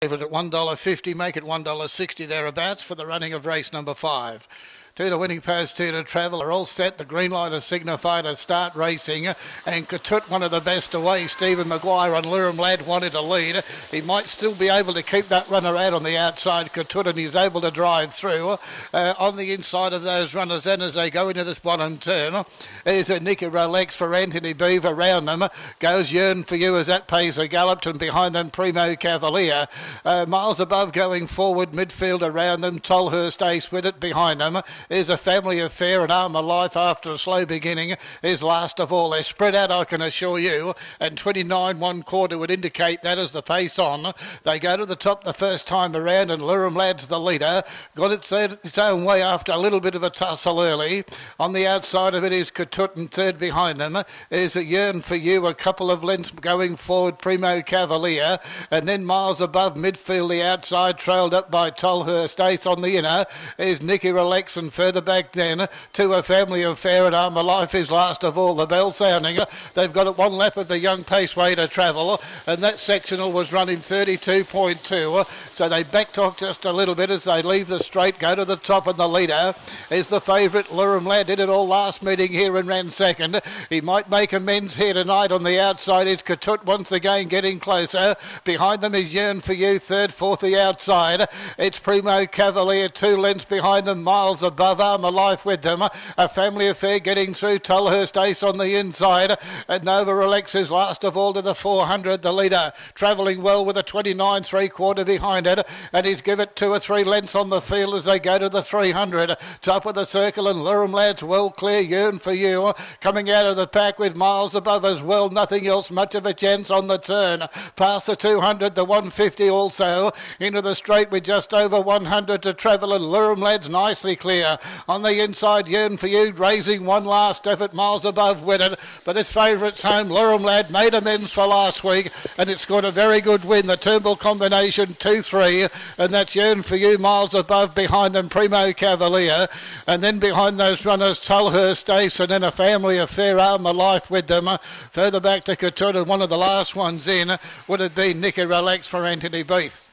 Favourite at $1.50, make it $1.60 thereabouts for the running of race number 5. To the winning post, two to travel, are all set. The green light has signified a start racing, and Katut, one of the best away. Stephen Maguire on Lurum Lad wanted to lead. He might still be able to keep that runner out on the outside, Katut, and he's able to drive through. On the inside of those runners, then as they go into this bottom turn, there's a Nicky Rolex for Anthony Beaver. Around them goes Yearn for You as that pays a gallop, and behind them Primo Cavalier. Miles above going forward, midfield around them, Tolhurst Ace with it behind them. Is a Family Affair, and Armour Life after a slow beginning is last of all. They're spread out, I can assure you, and 29 1/4 would indicate that as the pace on. They go to the top the first time around, and Lurum Lad's the leader. Got its own way after a little bit of a tussle early. On the outside of it is Katut, and third behind them is a Yearn for You, a couple of lengths going forward, Primo Cavalier, and then miles above midfield, the outside, trailed up by Tolhurst Ace. On the inner is Nicky Relax, and further back then to a Family Affair, and Armour Life is last of all. The bell sounding. They've got it one lap of the Young Paceway to travel, and that sectional was running 32.2, so they backed off just a little bit as they leave the straight, go to the top, and the leader is the favourite Lurum Lad. Did it all last meeting here and ran second. He might make amends here tonight. On the outside is Katut once again getting closer. Behind them is Yearn for You, third, fourth the outside. It's Primo Cavalier, 2 lengths behind them, miles above. Armour Life with them. A Family Affair getting through. Tolhurst Ace on the inside. And Nova Relax is last of all to the 400. The leader travelling well with a 29 3/4 behind it. And he's give it 2 or 3 lengths on the field as they go to the 300. Top of the circle, and Lurum Lad's well clear. Yearn for You coming out of the pack with miles above as well. Nothing else much of a chance on the turn. Past the 200, the 150 also. Into the straight with just over 100 to travel, and Lurum Lad's nicely clear. On the inside, Yearn for You raising one last effort, miles above with it. But its favourite's home, Lurum Lad, made amends for last week, and it's got a very good win. The Turnbull combination 2-3, and that's Yearn for You miles above. Behind them, Primo Cavalier, and then behind those runners, Tolhurst Ace, and then a Family Affair, Armour Life with them. Further back to Katut, one of the last ones in would have been Nicky Relax for Anthony Beath.